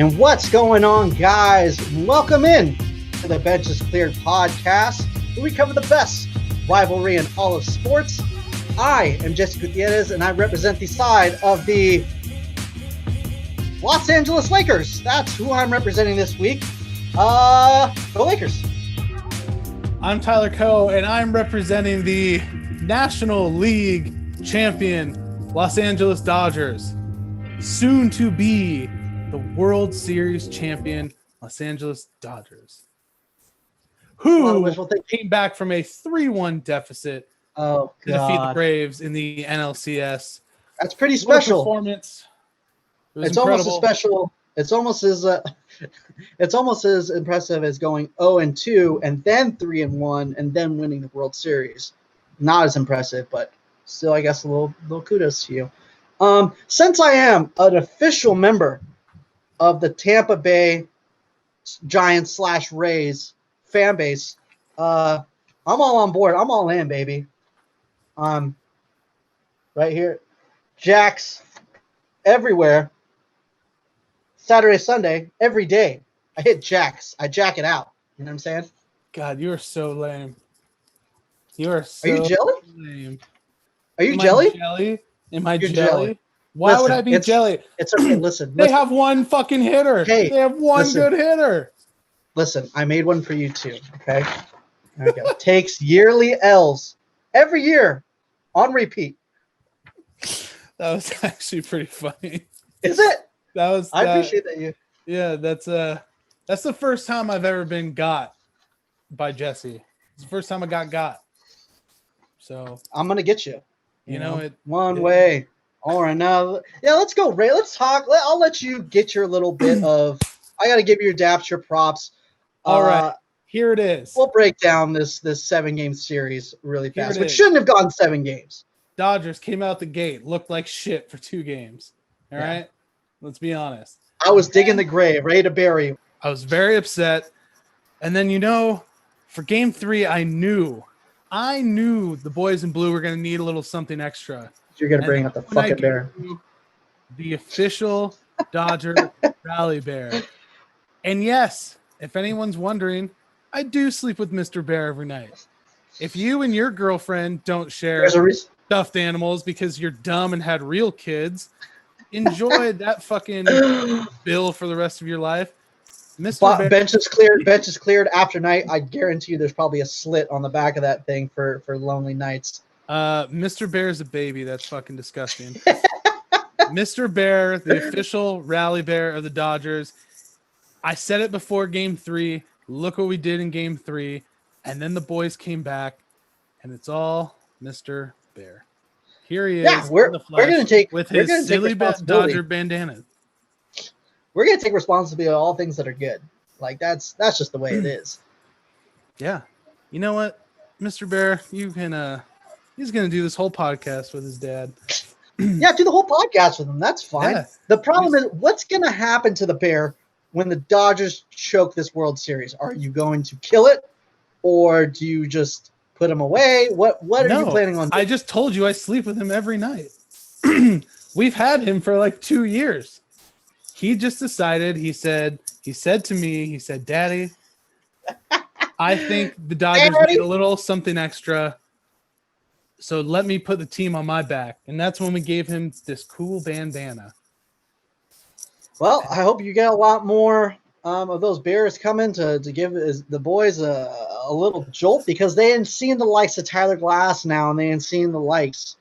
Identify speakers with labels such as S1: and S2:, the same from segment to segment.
S1: And what's going on, guys? Welcome in to the Bench is Cleared podcast, where we cover the best rivalry in all of sports. I am Jesse Gutierrez, and I represent the side of the Los Angeles Lakers. That's who I'm representing this week. Go Lakers.
S2: I'm Tyler Coe, and I'm representing the National League champion Los Angeles Dodgers, soon to be the World Series champion Los Angeles Dodgers, who came back from a 3-1 deficit to defeat the Braves in the NLCS.
S1: That's pretty special.
S2: Performance.
S1: It's almost as special. It's almost as impressive as going 0-2 and then 3-1 and then winning the World Series. Not as impressive, but still, I guess a little kudos to you. Since I am an official member of the Tampa Bay Giants / Rays fan base, I'm all on board. I'm all in, baby. Right here, Jacks everywhere. Saturday, Sunday, every day. I hit Jacks. I jack it out. You know what I'm saying?
S2: God, you are so lame. You are so
S1: Are you jelly?
S2: Lame.
S1: Are you jelly?
S2: Am I
S1: You're
S2: jelly? Why would I be jelly?
S1: It's okay. Listen.
S2: They have one fucking hitter.
S1: Hey,
S2: they have one good hitter.
S1: Listen, I made one for you too. Okay. There we go. Takes yearly L's every year on repeat.
S2: That was actually pretty funny.
S1: Is it?
S2: I
S1: appreciate that you.
S2: Yeah, that's the first time I've ever been got by Jesse. It's the first time I got. So
S1: I'm gonna get you.
S2: You know it
S1: one way or another. Yeah, let's go, Ray. Let's talk. I'll let you get your little bit of. I got to give your daps, your props.
S2: All right, here it is.
S1: We'll break down this 7-game series really fast, which shouldn't have gone 7 games.
S2: Dodgers came out the gate, looked like shit for 2 games. All right, let's be honest.
S1: I was digging the grave, ready to bury.
S2: I was very upset, and then for Game 3, I knew the boys in blue were going to need a little something extra.
S1: You're going to bring up the fucking bear.
S2: The official Dodger Rally Bear. And yes, if anyone's wondering, I do sleep with Mr. Bear every night. If you and your girlfriend don't share stuffed animals because you're dumb and had real kids, enjoy that fucking bill for the rest of your life.
S1: Bench is cleared. Bench is cleared after night. I guarantee you there's probably a slit on the back of that thing for lonely nights.
S2: Mr. Bear's a baby. That's fucking disgusting. Mr. Bear, the official rally bear of the Dodgers. I said it before Game 3. Look what we did in Game 3. And then the boys came back, and it's all Mr. Bear. Here he is.
S1: Yeah, we're going to take
S2: with his silly Dodger bandana.
S1: We're going to take responsibility on all things that are good. Like that's just the way it is.
S2: Yeah. You know what, Mr. Bear, he's going to do this whole podcast with his dad.
S1: Yeah, do the whole podcast with him. That's fine. Yeah. The problem is, what's going to happen to the Bear when the Dodgers choke this World Series? Are you going to kill it, or do you just put him away? What are you planning on doing?
S2: I just told you I sleep with him every night. We've had him for like 2 years. He just decided, he said to me, Daddy, I think the Dodgers need a little something extra. So let me put the team on my back. And that's when we gave him this cool bandana.
S1: Well, I hope you get a lot more of those Bears coming to give the boys a little jolt, because they ain't seen the likes of Tyler Glass now, and they ain't seen the likes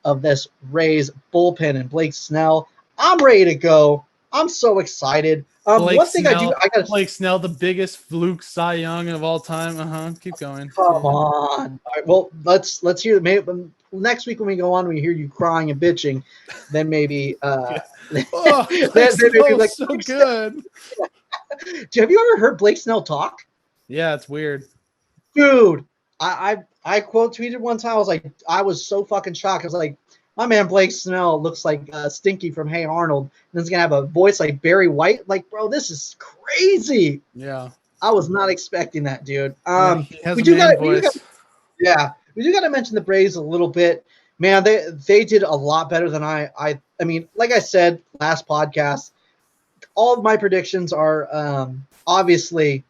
S1: of this Rays bullpen and Blake Snell. I'm ready to go. I'm so excited. One thing I got
S2: Blake Snell, the biggest fluke Cy Young of all time. Keep going.
S1: Come on. All right, well, let's hear. Maybe next week when we go on, we hear you crying and bitching. Then maybe.
S2: Then
S1: maybe like
S2: so good.
S1: Have you ever heard Blake Snell talk?
S2: Yeah, it's weird,
S1: dude. I quote tweeted one time. I was so fucking shocked. I was like, my man Blake Snell looks like Stinky from Hey Arnold, and he's gonna have a voice like Barry White. Like, bro, this is crazy.
S2: Yeah,
S1: I was not expecting that, dude.
S2: He has a man voice.
S1: We do got to mention the Braves a little bit. Man, they did a lot better than I mean, like I said last podcast, all of my predictions are obviously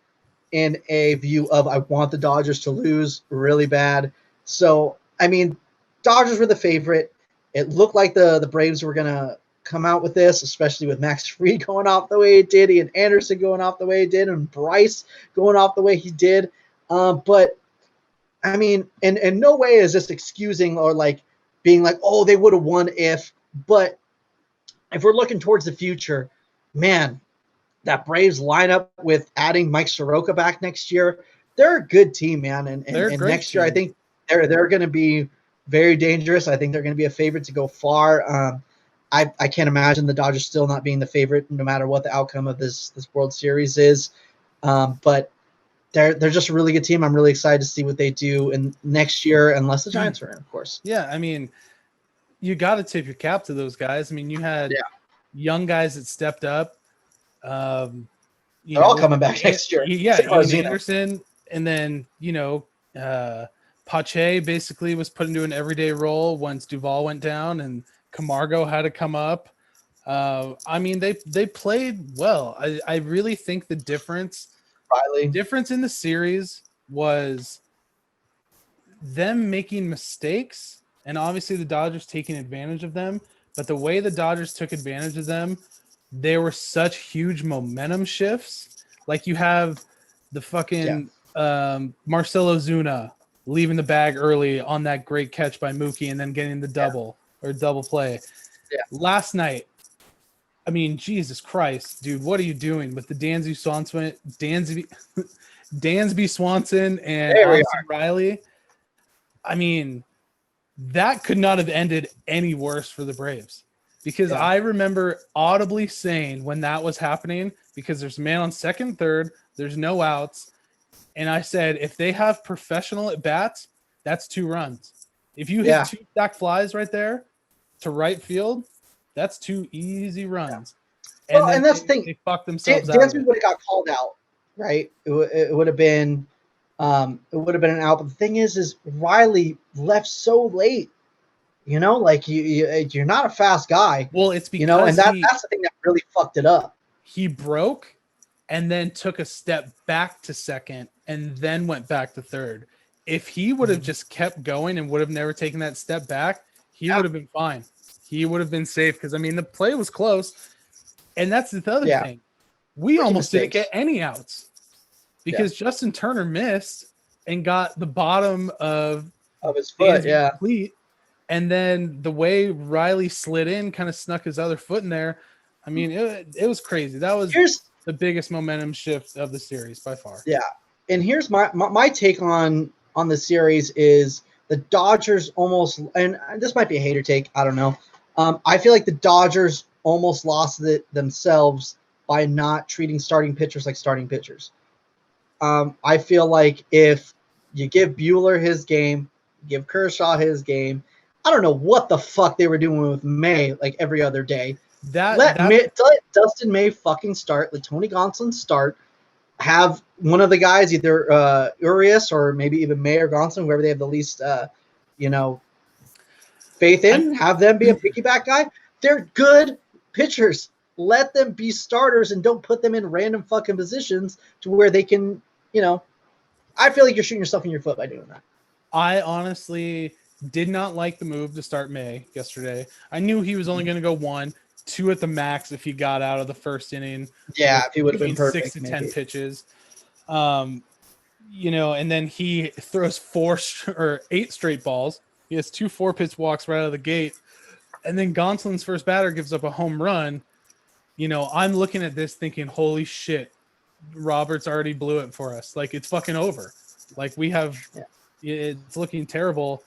S1: in a view of I want the Dodgers to lose really bad. So, I mean, Dodgers were the favorite. It looked like the Braves were going to come out with this, especially with Max Fried going off the way he did, and Anderson going off the way he did, and Bryce going off the way he did. But, I mean, in no way is this excusing or like being like, oh, they would have won if. But if we're looking towards the future, man, that Braves lineup with adding Mike Soroka back next year, they're a good team, man. And next year, I think they're going to be very dangerous. I think they're going to be a favorite to go far. I can't imagine the Dodgers still not being the favorite, no matter what the outcome of this World Series is. But they're just a really good team. I'm really excited to see what they do in next year, unless the Giants are in, of course.
S2: Yeah, I mean, you got to tip your cap to those guys. I mean, you had young guys that stepped up.
S1: They're all coming back next year.
S2: Yeah, Ian Anderson, and then Pache basically was put into an everyday role once Duvall went down, and Camargo had to come up. I mean, they played well. I really think the difference in the series was them making mistakes, and obviously the Dodgers taking advantage of them. But the way the Dodgers took advantage of them, there were such huge momentum shifts. Like you have the fucking Marcelo Zuna leaving the bag early on that great catch by Mookie and then getting the double play.
S1: Yeah.
S2: Last night, I mean, Jesus Christ, dude, what are you doing with the Dansby Swanson and Austin Riley? I mean, that could not have ended any worse for the Braves. Because I remember audibly saying when that was happening, because there's a man on second, third, there's no outs. And I said, if they have professional at bats, that's 2 runs. If you hit 2 stack flies right there to right field, that's 2 easy runs.
S1: Yeah. And that's the thing.
S2: They fucked themselves out.
S1: Dansby would have got called out, right? It would have been an out. But the thing is Riley left so late. Like you're not a fast guy.
S2: Well, it's because
S1: and that's the thing that really fucked it up.
S2: He broke and then took a step back to second and then went back to third. If he would have just kept going and would have never taken that step back, he would have been fine. He would have been safe because, I mean, the play was close. And that's the other thing. We almost didn't get any outs because Justin Turner missed and got the bottom of
S1: his foot,
S2: complete. And then the way Riley slid in kind of snuck his other foot in there. I mean, it was crazy. That was the biggest momentum shift of the series by far.
S1: Yeah. And here's my take on the series is the Dodgers almost, and this might be a hater take, I don't know. I feel like the Dodgers almost lost it themselves by not treating starting pitchers like starting pitchers. I feel like if you give Buehler his game, give Kershaw his game, I don't know what the fuck they were doing with May like every other day. Let Dustin May fucking start. Let Tony Gonsolin start. Have one of the guys, either Urias or maybe even May or Gonsolin, whoever they have the least, faith in. Have them be a piggyback guy. They're good pitchers. Let them be starters and don't put them in random fucking positions to where they can, I feel like you're shooting yourself in your foot by doing that.
S2: I honestly did not like the move to start May yesterday. I knew he was only going to go 1, 2 at the max if he got out of the first inning.
S1: Yeah, if he would have been perfect.
S2: 6 to 10 pitches. And then he throws 4 or 8 straight balls. He has 2 4-pitch walks right out of the gate. And then Gonsolin's first batter gives up a home run. I'm looking at this thinking, holy shit, Roberts already blew it for us. Like, it's fucking over. Like, we have it's looking terrible.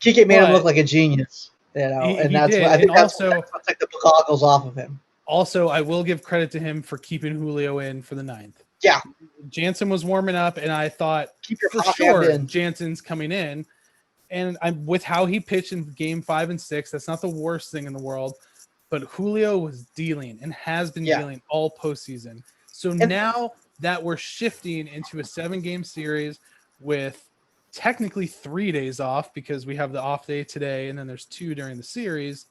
S1: Kike made him look like a genius, and that's what I think. That's what took the goggles off of him.
S2: Also, I will give credit to him for keeping Julio in for the 9th.
S1: Yeah,
S2: Jansen was warming up, and I thought for sure Jansen's coming in. And with how he pitched in game 5 and 6, that's not the worst thing in the world. But Julio was dealing and has been dealing all postseason. So now that we're shifting into a 7-game series with technically 3 days off because we have the off day today and then there's 2 during the series,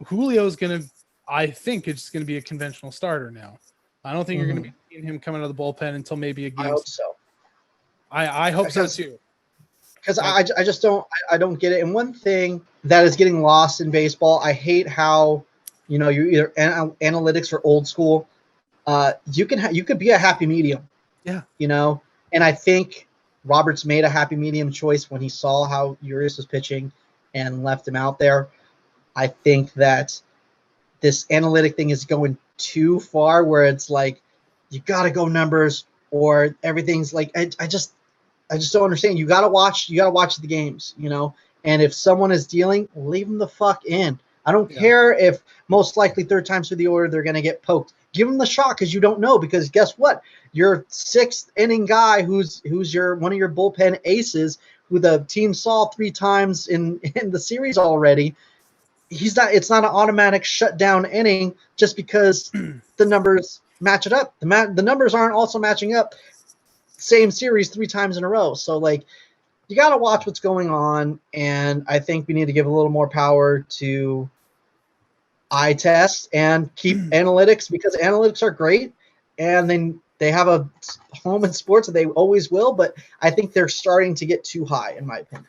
S2: Julio's going to I think it's just going to be a conventional starter now. I don't think you're going to be seeing him coming out of the bullpen until maybe a game.
S1: I hope so.
S2: I hope so too.
S1: Because I just don't get it. And one thing that is getting lost in baseball, I hate how, you're either analytics or old school. You could be a happy medium.
S2: Yeah.
S1: And I think Roberts made a happy medium choice when he saw how Urias was pitching and left him out there. I think that this analytic thing is going too far, where it's like you got to go numbers or everything's like I just don't understand. You got to watch the games, and if someone is dealing, leave them the fuck in. I don't care if most likely third times through the order they're going to get poked. Give them the shot, because you don't know, because guess what? Your sixth inning guy who's one of your bullpen aces who the team saw 3 times in the series already, it's not an automatic shutdown inning just because the numbers match it up. The numbers aren't also matching up same series 3 times in a row. So you got to watch what's going on. And I think we need to give a little more power to eye tests and keep analytics, because analytics are great. And then they have a home in sports, and they always will. But I think they're starting to get too high, in my opinion.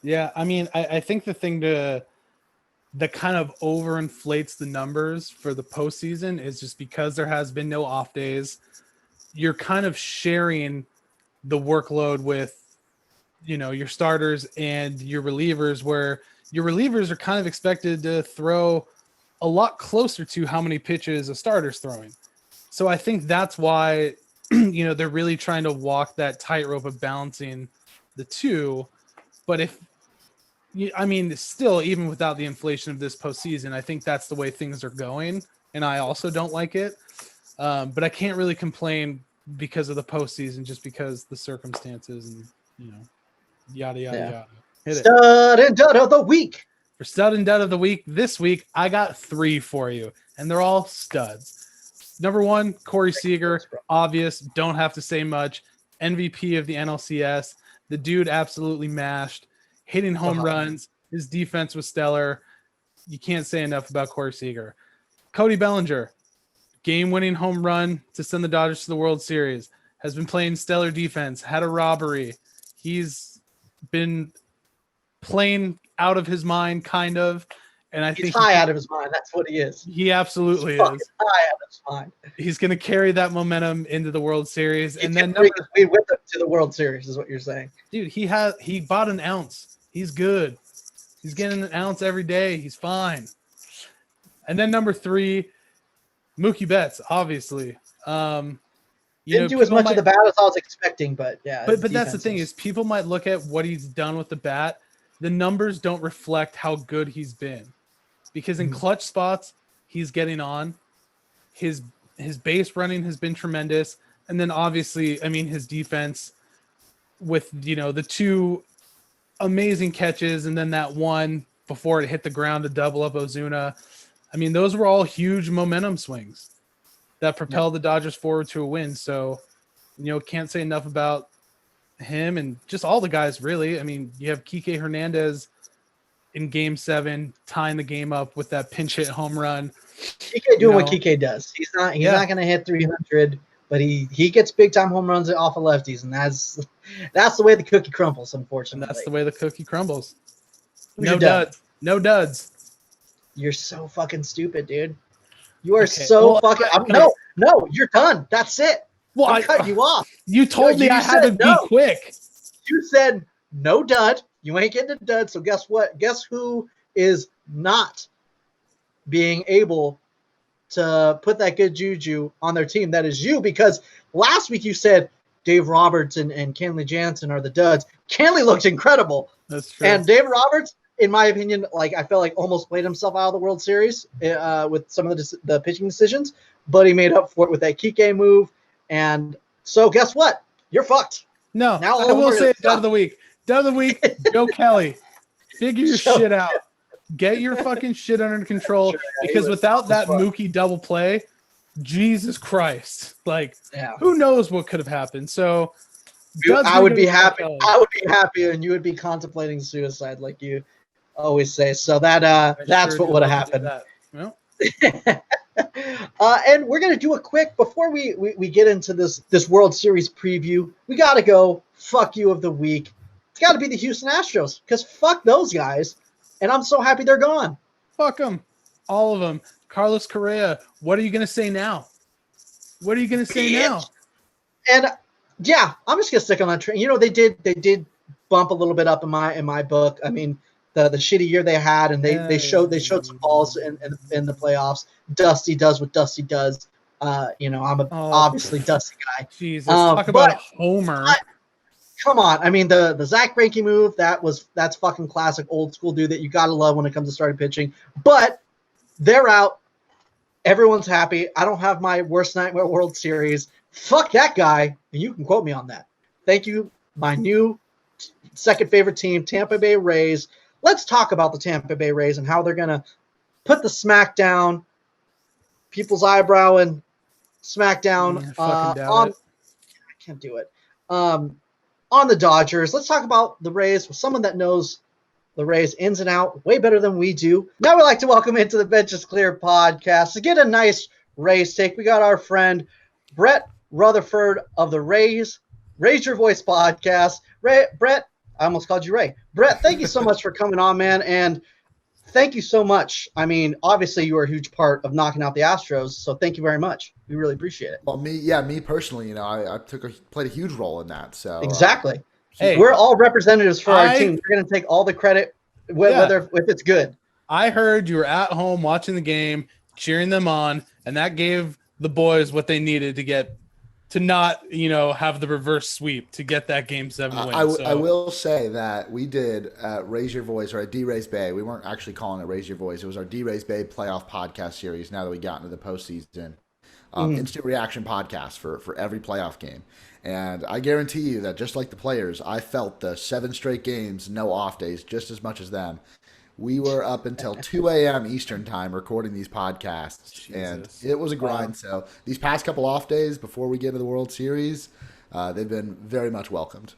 S2: Yeah. I mean, I think the thing that kind of overinflates the numbers for the postseason is just because there has been no off days. You're kind of sharing the workload with, your starters and your relievers, where your relievers are kind of expected to throw a lot closer to how many pitches a starter's throwing. So I think that's why, they're really trying to walk that tightrope of balancing the two. But still, even without the inflation of this postseason, I think that's the way things are going. And I also don't like it. But I can't really complain because of the postseason, just because the circumstances and, yada, yada, yada. Hit
S1: Stud and dud of the week.
S2: For stud and dud of the week, this week, I got 3 for you, and they're all studs. Number 1, Corey Seager. Obvious. Don't have to say much. MVP of the NLCS. The dude absolutely mashed. Hitting home runs. His defense was stellar. You can't say enough about Corey Seager. Cody Bellinger. Game-winning home run to send the Dodgers to the World Series. Has been playing stellar defense. Had a robbery. He's been playing out of his mind, kind of. And I think
S1: he's high out of his mind. That's what he is.
S2: He absolutely is.
S1: High out of his mind.
S2: He's going to carry that momentum into the World Series.
S1: And then with him to the World Series is what you're saying.
S2: Dude, he bought an ounce. He's good. He's getting an ounce every day. He's fine. And then number 3, Mookie Betts, obviously.
S1: Didn't do as much of the bat as I was expecting, but yeah.
S2: But that's the thing is, people might look at what he's done with the bat. The numbers don't reflect how good he's been, because in clutch spots he's getting on. His base running has been tremendous, and then obviously, his defense with the 2 amazing catches, and then that one before it hit the ground to double up Ozuna. Those were all huge momentum swings that propelled the Dodgers forward to a win. So, can't say enough about him and just all the guys, really. You have Kike Hernandez in Game 7 tying the game up with that pinch hit home run.
S1: Kike doing what Kike does. He's not going to hit 300, but he gets big time home runs off of lefties, and that's the way the cookie crumbles, unfortunately.
S2: And that's the way the cookie crumbles. No duds.
S1: You're so fucking stupid, dude. You are fucking. No, you're done. That's it.
S2: Well,
S1: I cut you off.
S2: You told me I had to be quick.
S1: You said no dud. You ain't getting a dud. So guess what? Guess who is not being able to put that good juju on their team? That is you, because last week you said Dave Roberts and Kenley Jansen are the duds. Kenley looked incredible.
S2: That's true.
S1: And Dave Roberts, in my opinion, I felt like almost played himself out of the World Series with some of the pitching decisions, but he made up for it with that Kike move. And so guess what? You're fucked.
S2: No, now I will say dud of the week. Dud of the week, Joe Kelly. Figure your shit out. Get your fucking shit under control, because without that Mookie double play, Jesus Christ, who knows what could have happened. So
S1: I would be happy. I would be happy, and you would be contemplating suicide like you always say. So that's what would have happened.
S2: Well,
S1: And we're gonna do a quick before we get into this World Series preview. We gotta go fuck you of the week. It's got to be the Houston Astros because fuck those guys, and I'm so happy they're gone.
S2: Fuck them, all of them. Carlos Correa, what are you gonna say now? What are you gonna say now?
S1: And yeah, I'm just gonna stick on that train. You know, they did bump a little bit up in my book. I mean, the shitty year they had, and they showed some balls in the playoffs. Dusty does what Dusty does. You know, I'm obviously Dusty guy.
S2: Jesus, talk about a homer.
S1: Come on, I mean the Zach Greinke move that's fucking classic old school dude that you gotta love when it comes to starting pitching. But they're out. Everyone's happy. I don't have my worst nightmare World Series. Fuck that guy, and you can quote me on that. Thank you, my new second favorite team, Tampa Bay Rays. Let's talk about the Tampa Bay Rays and how they're gonna put the smack down, people's eyebrow and smackdown on. I can't do it. On the Dodgers. Let's talk about the Rays with someone that knows the Rays ins and out way better than we do. Now we'd like to welcome into the Bench is Clear podcast to get a nice Rays take. We got our friend Brett Rutherford of the Raise Your Voice podcast. Brett, I almost called you Ray. Brett, thank you so much for coming on, man. And thank you so much. I mean, obviously you were a huge part of knocking out the Astros, so thank you very much. We really appreciate it.
S3: Well, me personally, you know, I played a huge role in that. So
S1: exactly. Hey, we're all representatives for our team. We're going to take all the credit, whether if it's good.
S2: I heard you were at home watching the game, cheering them on, and that gave the boys what they needed to not, you know, have the reverse sweep to get that Game 7 win.
S3: I will say that we did Raise Your Voice, or at D-Rays Bay. We weren't actually calling it Raise Your Voice. It was our D-Rays Bay playoff podcast series now that we got into the postseason. Instant reaction podcast for every playoff game. And I guarantee you that just like the players, I felt the 7 straight games, no off days, just as much as them. We were up until 2 a.m. Eastern time recording these podcasts, Jesus. And it was a grind. So these past couple off days before we get into the World Series, they've been very much welcomed.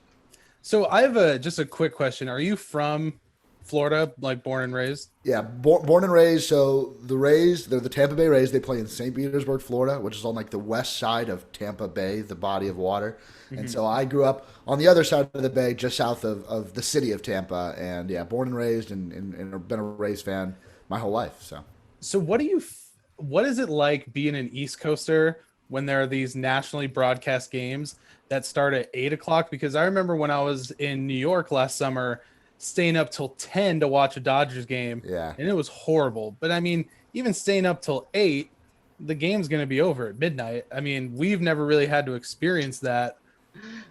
S2: So I have just a quick question. Are you from Florida, like born and raised?
S3: Yeah, born and raised. So the Rays, they're the Tampa Bay Rays. They play in St. Petersburg, Florida, which is on like the west side of Tampa Bay, the body of water. Mm-hmm. And so I grew up on the other side of the bay, just south of the city of Tampa. And yeah, born and raised and been a Rays fan my whole life.
S2: So what is it like being an East Coaster when there are these nationally broadcast games that start at 8:00? Because I remember when I was in New York last summer, staying up till 10 to watch a Dodgers game.
S3: Yeah.
S2: And it was horrible. But I mean, even staying up till 8, the game's going to be over at midnight. I mean, we've never really had to experience that.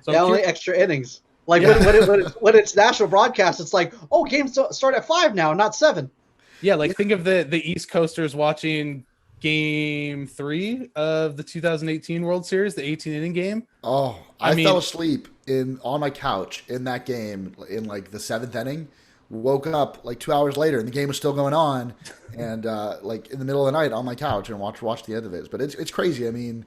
S2: So
S1: only extra innings. Like when it's national broadcast, it's like, oh, games start at 5 now, not 7.
S2: Yeah. Like think of the East Coasters watching Game 3 of the 2018 World Series, the 18-inning game.
S3: Oh, I fell asleep on my couch in that game in like the 7th inning. Woke up like 2 hours later and the game was still going on, and like in the middle of the night on my couch and watch the end of it. But it's crazy. I mean,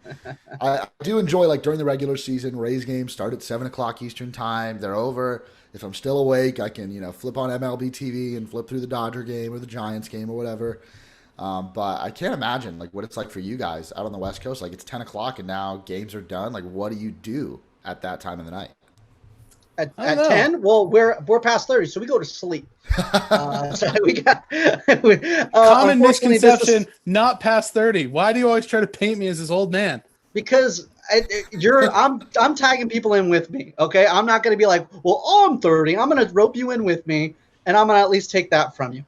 S3: I do enjoy like during the regular season, Rays games start at 7:00 Eastern time. They're over. If I'm still awake, I can flip on MLB TV and flip through the Dodger game or the Giants game or whatever. But I can't imagine like what it's like for you guys out on the West Coast. Like it's 10:00 and now games are done. Like what do you do at that time of the night?
S1: At 10? Well, we're past 30, so we go to sleep. So we got
S2: common misconception, not past 30. Why do you always try to paint me as this old man?
S1: Because I'm tagging people in with me. Okay, I'm not going to be like, well, I'm 30. I'm going to rope you in with me, and I'm going to at least take that from you.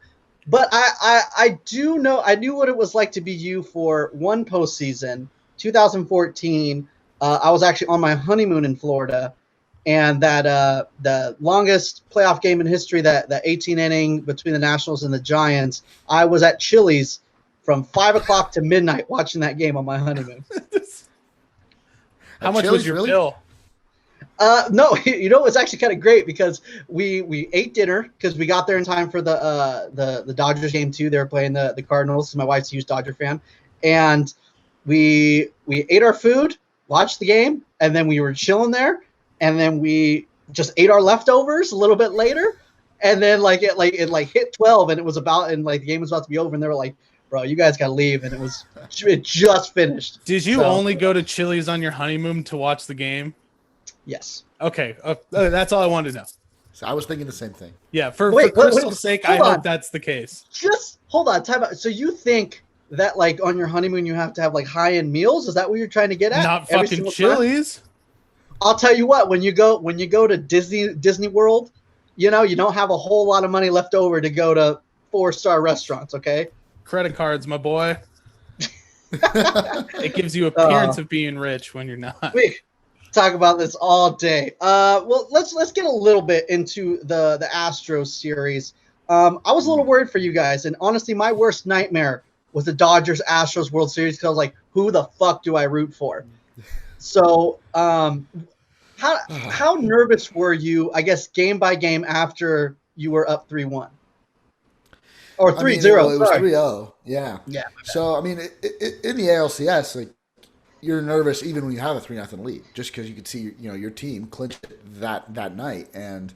S1: But I do know, I knew what it was like to be you for one postseason, 2014. I was actually on my honeymoon in Florida, and that the longest playoff game in history, that 18-inning between the Nationals and the Giants, I was at Chili's from 5:00 to midnight watching that game on my honeymoon.
S2: How much was your bill?
S1: No, it's actually kind of great because we ate dinner because we got there in time for the Dodgers game too. They were playing the Cardinals. So my wife's a huge Dodger fan, and we ate our food, watched the game, and then we were chilling there, and then we just ate our leftovers a little bit later, and then it hit 12, and it was the game was about to be over, and they were like, bro, you guys got to leave. And it just finished.
S2: Did you
S1: So,
S2: only go to Chili's on your honeymoon to watch the game?
S1: Yes.
S2: Okay. That's all I wanted to know.
S3: So I was thinking the same thing.
S2: Yeah. For Crystal's sake, I hope that's the case.
S1: Just hold on. Time out. So you think that like on your honeymoon, you have to have like high-end meals? Is that what you're trying to get at?
S2: Not fucking Chili's.
S1: I'll tell you what, when you go to Disney World, you don't have a whole lot of money left over to go to 4-star restaurants, okay?
S2: Credit cards, my boy. It gives you appearance of being rich when you're not.
S1: We talk about this all day. Well, let's get a little bit into the Astros series. I was a little worried for you guys, and honestly, my worst nightmare was the Dodgers Astros World Series because I was like, who the fuck do I root for? So, how nervous were you, I guess, game by game after you were up 3-1? Or 3-0.
S3: It was 3-0. Yeah.
S1: Yeah.
S3: So, I mean, in the ALCS, like, you're nervous even when you have a 3-0 lead, just because you could see, your team clinch it that night. And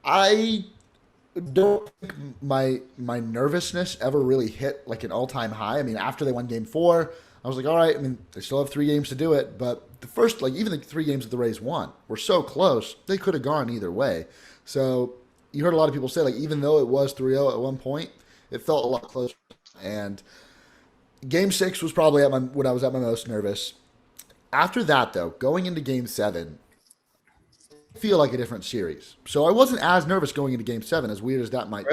S3: I don't think my nervousness ever really hit like an all-time high. I mean, after they won Game 4, I was like, all right, I mean, they still have 3 games to do it, but the first, like, even the 3 games that the Rays won were so close, they could have gone either way. So you heard a lot of people say, like, even though it was 3-0 at one point, it felt a lot closer. And Game 6 was probably when I was at my most nervous. After that, though, going into Game 7, I feel like a different series. So I wasn't as nervous going into Game 7, as weird as that might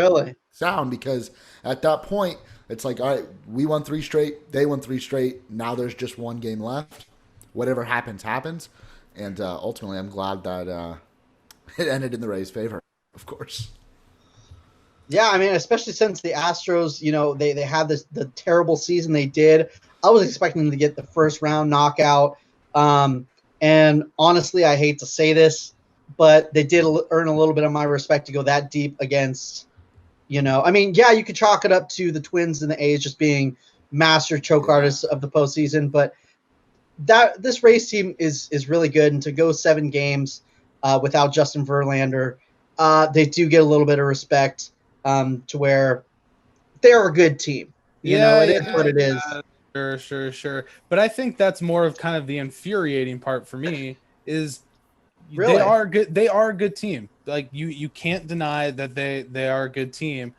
S3: sound, because at that point, it's like, all right, we won 3 straight, they won 3 straight, now there's just 1 game left. Whatever happens, happens. And ultimately, I'm glad that it ended in the Rays' favor, of course.
S1: Yeah, I mean, especially since the Astros, they had the terrible season they did. I was expecting them to get the first round knockout. And honestly, I hate to say this, but they did earn a little bit of my respect to go that deep against, I mean, yeah, you could chalk it up to the Twins and the A's just being master choke artists of the postseason, but this Rays team is really good. And to go 7 games without Justin Verlander, they do get a little bit of respect. To where they're a good team. It is what it is.
S2: Sure. But I think that's more of kind of the infuriating part for me is
S1: really?
S2: They are good. They are a good team. Like you can't deny that they are a good team.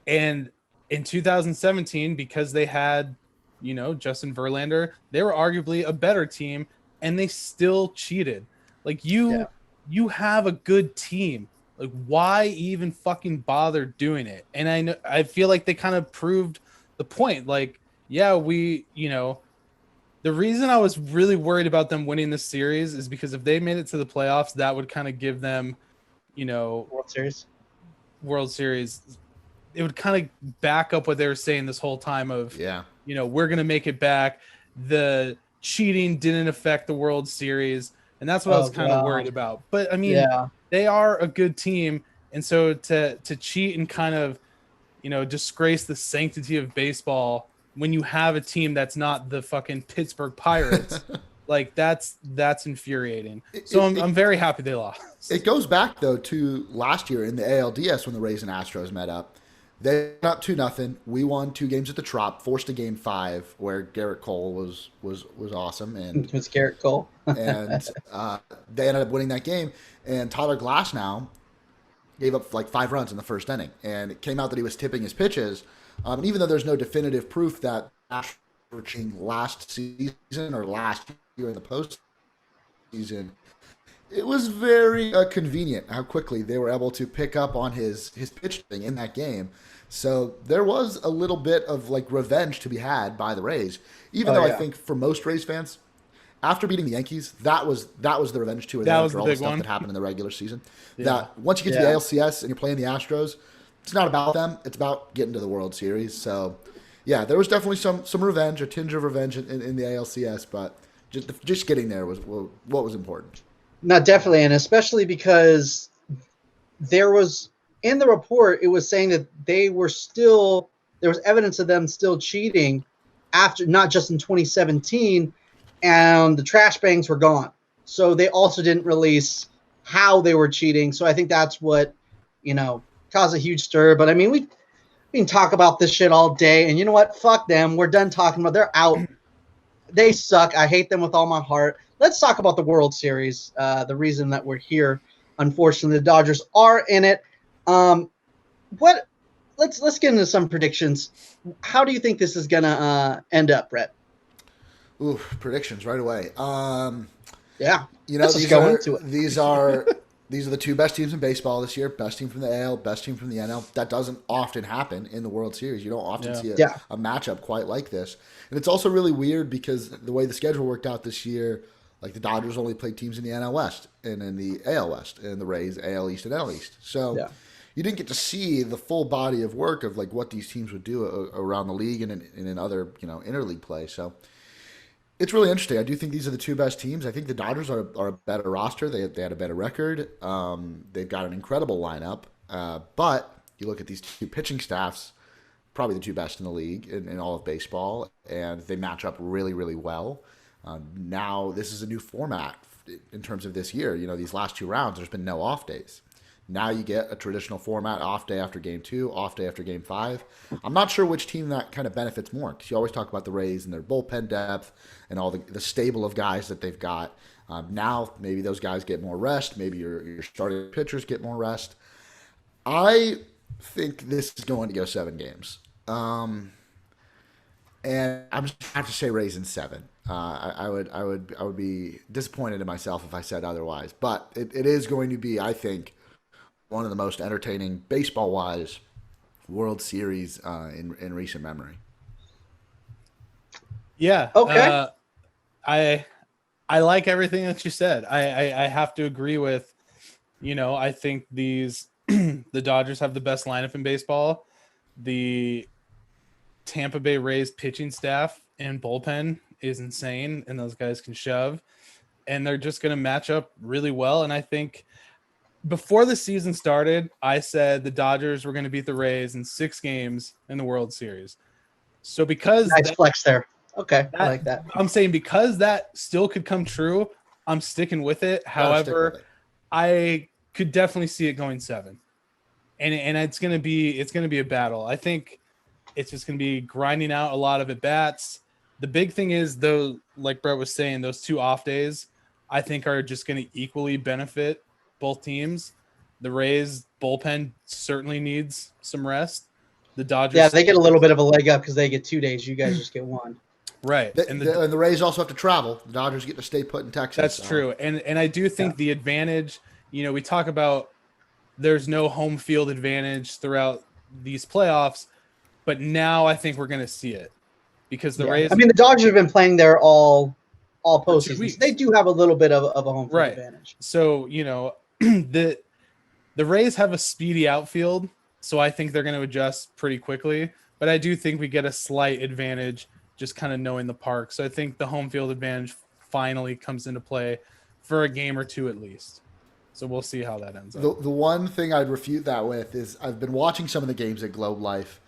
S2: And in 2017, because they had, Justin Verlander, they were arguably a better team and they still cheated. Like you have a good team. Like, why even fucking bother doing it? And I feel like they kind of proved the point. Like, yeah, the reason I was really worried about them winning this series is because if they made it to the playoffs, that would kind of give them,
S1: World
S2: Series. It would kind of back up what they were saying this whole time of, we're going to make it back. The cheating didn't affect the World Series. And that's what I was kind of worried about. But I mean, they are a good team. And so to cheat and kind of, disgrace the sanctity of baseball when you have a team that's not the fucking Pittsburgh Pirates, like that's infuriating. So I'm very happy they lost.
S3: It goes back though to last year in the ALDS when the Rays and Astros met up. They went up 2-0. We won 2 games at the Trop, forced a Game 5 where Garrett Cole was awesome, and
S1: it was Garrett Cole,
S3: and they ended up winning that game. And Tyler Glasnow gave up like 5 runs in the first inning, and it came out that he was tipping his pitches. And even though there's no definitive proof that Astros were cheating last season or last year in the postseason, it was very convenient how quickly they were able to pick up on his pitching in that game. So there was a little bit of like revenge to be had by the Rays, even though I think for most Rays fans, after beating the Yankees, that was the revenge tour.
S2: That was
S3: after
S2: the
S3: all
S2: big
S3: the stuff
S2: one
S3: that happened in the regular season. That once you get to the ALCS and you're playing the Astros, it's not about them. It's about getting to the World Series. So yeah, there was definitely some revenge, a tinge of revenge in the ALCS, but just getting there was what was important.
S1: No, definitely, and especially because there was in the report, it was saying that there was evidence of them still cheating after, not just in 2017, and the trash bangs were gone. So they also didn't release how they were cheating. So I think that's what, caused a huge stir. But I mean, We can talk about this shit all day. And you know what? Fuck them. We're done talking about. They're out. They suck. I hate them with all my heart. Let's talk about the World Series. The reason that we're here. Unfortunately, the Dodgers are in it. Let's get into some predictions. How do you think this is gonna end up, Brett?
S3: Ooh, predictions right away.
S1: Yeah,
S3: these are the two best teams in baseball this year. Best team from the AL, best team from the NL. That doesn't often happen in the World Series. You don't often see a matchup quite like this. And it's also really weird because the way the schedule worked out this year, like the Dodgers only played teams in the NL West and in the AL West, and the Rays AL East and NL East. So you didn't get to see the full body of work of like what these teams would do around the league and in other interleague play. So it's really interesting. I do think these are the two best teams. I think the Dodgers are a better roster. They had a better record. They've got an incredible lineup. But you look at these two pitching staffs, probably the two best in the league in all of baseball, and they match up really, really well. Now this is a new format in terms of this year. These last two rounds, there's been no off days. Now you get a traditional format, off day after game 2, off day after game 5. I'm not sure which team that kind of benefits more, because you always talk about the Rays and their bullpen depth and all the stable of guys that they've got. Now maybe those guys get more rest. Maybe your starting pitchers get more rest. I think this is going to go 7 games. And I'm just have to say Rays in 7. I would be disappointed in myself if I said otherwise. But it is going to be, I think, one of the most entertaining baseball-wise World Series in recent memory.
S2: Yeah.
S1: Okay.
S2: I like everything that you said. I have to agree with, I think the Dodgers have the best lineup in baseball. The Tampa Bay Rays pitching staff and bullpen is insane, and those guys can shove, and they're just going to match up really well. And I think before the season started, I said the Dodgers were going to beat the Rays in 6 games in the World Series. So because
S1: nice flex there. Okay, I like that.
S2: I'm saying because that still could come true, I'm sticking with it. However, I could definitely see it going 7, and it's going to be a battle. I think it's just going to be grinding out a lot of at bats. The big thing is, though, like Brett was saying, those 2 off days, I think are just going to equally benefit both teams. The Rays bullpen certainly needs some rest. The Dodgers,
S1: they get a little bit of a leg up because they get 2 days. You guys just get 1.
S2: Right.
S3: And the Rays also have to travel. The Dodgers get to stay put in Texas.
S2: That's true. And I do think the advantage, we talk about there's no home field advantage throughout these playoffs, but now I think we're going to see it because the Rays.
S1: I mean, the Dodgers have been playing there all postseason. They do have a little bit of a home field advantage.
S2: So, the Rays have a speedy outfield, so I think they're going to adjust pretty quickly. But I do think we get a slight advantage just kind of knowing the park. So I think the home field advantage finally comes into play for a game or 2 at least. So we'll see how that ends up.
S3: The one thing I'd refute that with is I've been watching some of the games at Globe Life,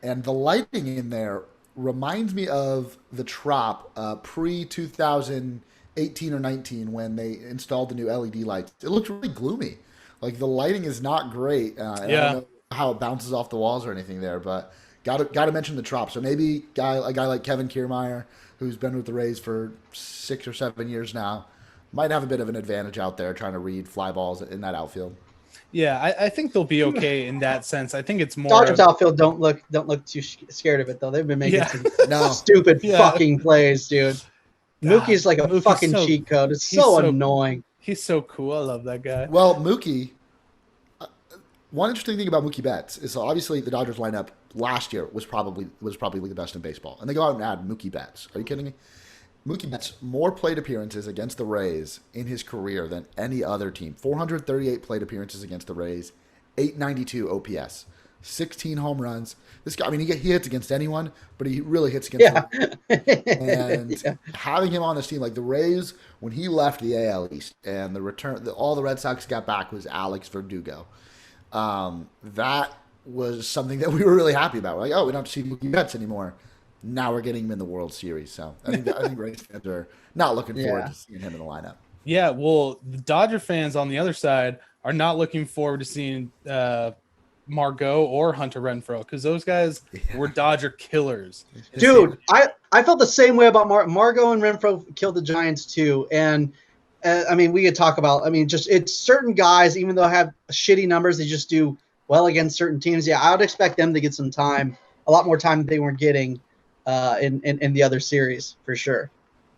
S3: and the lighting in there reminds me of the Trop pre-2018 or 19 when they installed the new LED lights. It looks really gloomy. Like the lighting is not great. I don't know how it bounces off the walls or anything there, but got to mention the Trop. So maybe a guy like Kevin Kiermaier, who's been with the Rays for 6 or 7 years now, might have a bit of an advantage out there trying to read fly balls in that outfield.
S2: Yeah, I think they'll be okay in that sense. I think it's more
S1: Dodgers outfield don't look too scared of it though. They've been making some stupid fucking plays, dude. Mookie's like a fucking cheat code. It's so annoying.
S2: He's so cool. I love that guy.
S3: Well, Mookie. One interesting thing about Mookie Betts is obviously the Dodgers lineup last year was probably the best in baseball, and they go out and add Mookie Betts. Are you kidding me? Mookie Betts more plate appearances against the Rays in his career than any other team. 438 plate appearances against the Rays, 892 OPS, 16 home runs. This guy, I mean, he hits against anyone, but he really hits against anyone. And having him on this team, like the Rays, when he left the AL East and all the Red Sox got back was Alex Verdugo. That was something that we were really happy about. We're like, we don't have to see Mookie Betts anymore. Now we're getting him in the World Series. So I think Rays fans are not looking forward to seeing him in the lineup.
S2: Yeah, well, the Dodger fans on the other side are not looking forward to seeing Margot or Hunter Renfroe, because those guys were Dodger killers.
S1: Dude, I felt the same way about Margot and Renfroe killed the Giants too. And I mean, we could talk about, I mean, just it's certain guys, even though I have shitty numbers, they just do well against certain teams. Yeah, I would expect them to get some time, a lot more time than they weren't getting in the other series for sure.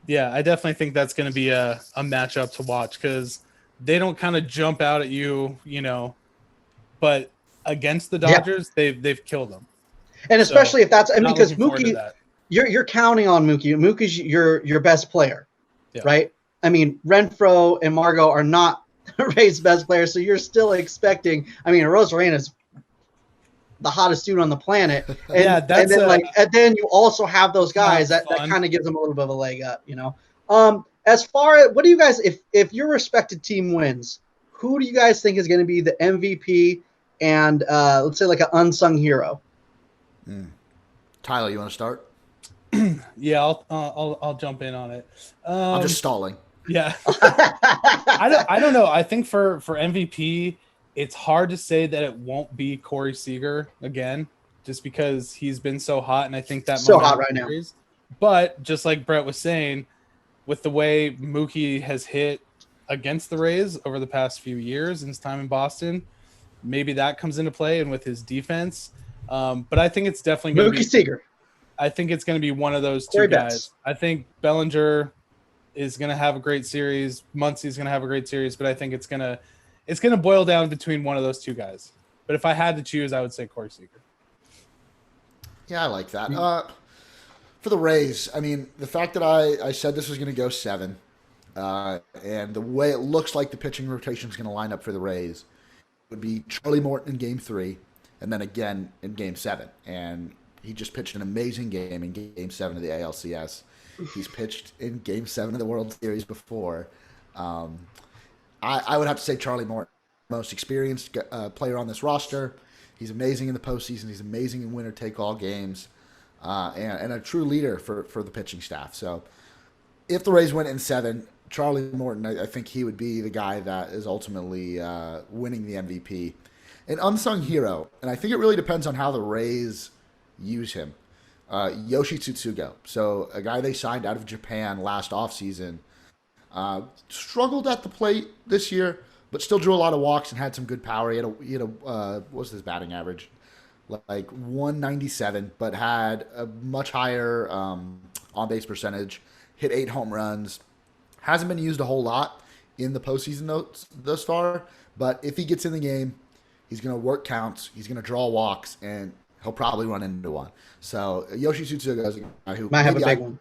S2: Yeah, I definitely think that's going to be a matchup to watch because they don't kind of jump out at you, but against the Dodgers, they've killed them.
S1: And especially if that's, I mean, because
S2: Mookie,
S1: you're counting on Mookie. Mookie's your best player, right? I mean, Renfroe and Margot are not Ray's best players, so you're still expecting. I mean, Rosarena's the hottest dude on the planet, and then you also have those guys that kind of gives them a little bit of a leg up, As far as what do you guys, if your respected team wins, who do you guys think is going to be the MVP and let's say like an unsung hero?
S3: Tyler, you want to start?
S2: Yeah, I'll jump in on it.
S3: I'm just stalling.
S2: Yeah, I don't know. I think for MVP, it's hard to say that it won't be Corey Seager again, just because he's been so hot, and I think that
S1: so hot right now.
S2: But just like Brett was saying, with the way Mookie has hit against the Rays over the past few years in his time in Boston, maybe that comes into play, and with his defense. But I think it's definitely going to be
S1: Seager.
S2: I think it's going to be one of those two guys. I think Bellinger is going to have a great series. Muncy's going to have a great series, but I think it's going to boil down between one of those two guys. But if I had to choose, I would say Corey Seager.
S3: Yeah, I like that. For the Rays, I mean, the fact that I said this was going to go 7, and the way it looks like the pitching rotation is going to line up for the Rays would be Charlie Morton in Game 3, and then again in Game 7. And he just pitched an amazing game in Game 7 of the ALCS. He's pitched in Game 7 of the World Series before. I would have to say Charlie Morton, most experienced player on this roster. He's amazing in the postseason. He's amazing in winner-take-all games, and a true leader for the pitching staff. So if the Rays win in 7, Charlie Morton, I think he would be the guy that is ultimately winning the MVP. An unsung hero, and I think it really depends on how the Rays use him. Yoshi Tsutsugo, so a guy they signed out of Japan last offseason, struggled at the plate this year, but still drew a lot of walks and had some good power. He had a what's his batting average? Like 197, but had a much higher on-base percentage, hit 8 home runs. Hasn't been used a whole lot in the postseason thus far, but if he gets in the game, he's going to work counts, he's going to draw walks, and he'll probably run into one. So Yoshi Tsutsugo is a guy who
S1: might have a big one.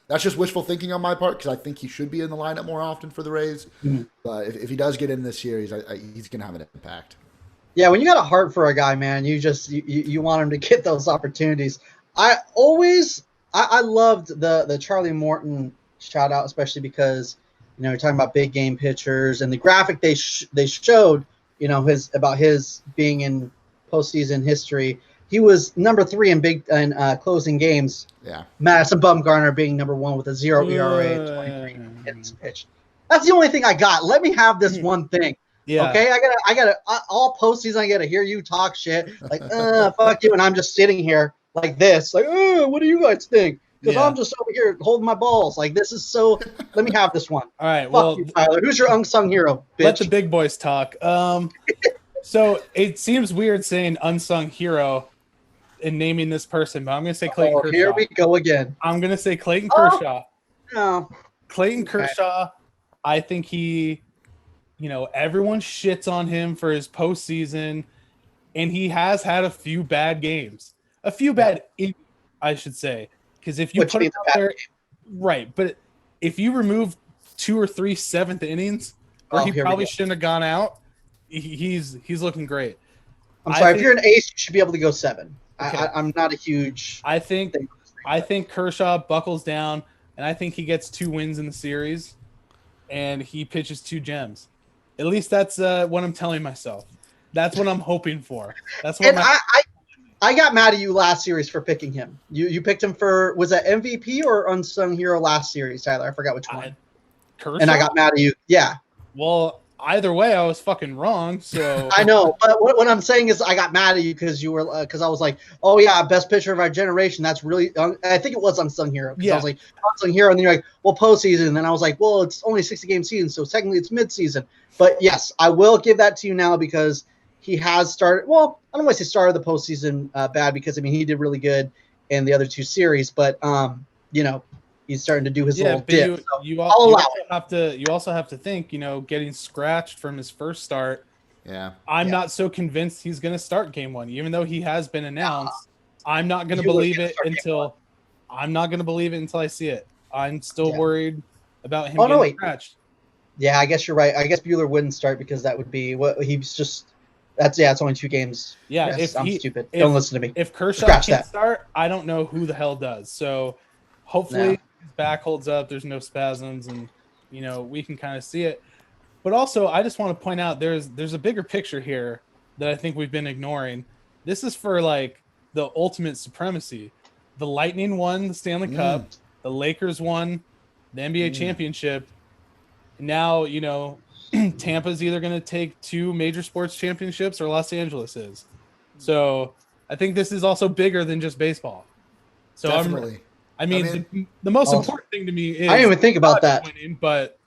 S3: That's just wishful thinking on my part because I think he should be in the lineup more often for the Rays. Mm-hmm. But if he does get in this series, he's going to have an impact.
S1: Yeah, when you got a heart for a guy, man, you want him to get those opportunities. I loved the Charlie Morton shout out, especially because you're talking about big game pitchers and the graphic they showed, his being in postseason history. He was number 3 in closing games.
S3: Yeah. Madison
S1: Bumgarner being number 1 with a 0 ERA, 23 hits pitched. That's the only thing I got. Let me have this one thing.
S2: Yeah.
S1: Okay. I gotta all postseason. I gotta hear you talk shit like, fuck you, and I'm just sitting here like this, like, what do you guys think? Because I'm just over here holding my balls. Like this is so. Let me have this one.
S2: All right.
S1: Fuck
S2: well,
S1: you, Tyler. Who's your unsung hero? Bitch?
S2: Let the big boys talk. So it seems weird saying unsung hero in naming this person, but I'm going to say Clayton Kershaw.
S1: Here we go again.
S2: I'm going to say Clayton Kershaw.
S1: No.
S2: Clayton Kershaw, I think he, everyone shits on him for his postseason, and he has had a few bad games. A few bad, I should say. Because if you put him out there, right, but if you remove 2 or 3 7th innings, where he probably shouldn't have gone out, he's looking great.
S1: I'm sorry, if you're an ace, you should be able to go 7. Okay. I'm not a huge.
S2: I think Kershaw buckles down, and I think he gets 2 wins in the series, and he pitches 2 gems. At least that's what I'm telling myself. That's what I'm hoping for. That's what.
S1: And I got mad at you last series for picking him. You picked him for, was that MVP or unsung hero last series, Tyler? I forgot which one.
S2: Kershaw?
S1: And I got mad at you. Yeah.
S2: Well, either way, I was fucking wrong. So
S1: I know, but what I'm saying is I got mad at you because you were because I was like, oh yeah, best pitcher of our generation. That's really I think it was unsung hero because I was like unsung hero, and then you're like, well, postseason, and then I was like, well, it's only 60-game season, so technically it's midseason. But yes, I will give that to you now because he has started. Well, I don't want to say started the postseason bad because I mean he did really good in the other two series, but you know he's starting to do his little
S2: but
S1: dip.
S2: you also have to think, you know, getting scratched from his first start.
S3: Yeah.
S2: I'm not so convinced he's going to start game one, even though he has been announced. I'm not going to believe it until I see it. I'm still worried about him getting scratched.
S1: Yeah, I guess you're right. I guess Buehler wouldn't start because that would be what he's just. It's only 2 games.
S2: Yeah,
S1: yes, I'm stupid. Don't listen to me.
S2: If Kershaw can't start, I don't know who the hell does. So hopefully his back holds up. There's no spasms, and you know we can kind of see it. But also, I just want to point out there's a bigger picture here that I think we've been ignoring. This is for like the ultimate supremacy. The Lightning won the Stanley Cup. The Lakers won the NBA championship. Now, you know, Tampa's either going to take 2 major sports championships or Los Angeles is. So I think this is also bigger than just baseball. So
S3: definitely.
S2: I mean, the most important thing to me is
S1: I didn't even think about that.
S2: Winning, but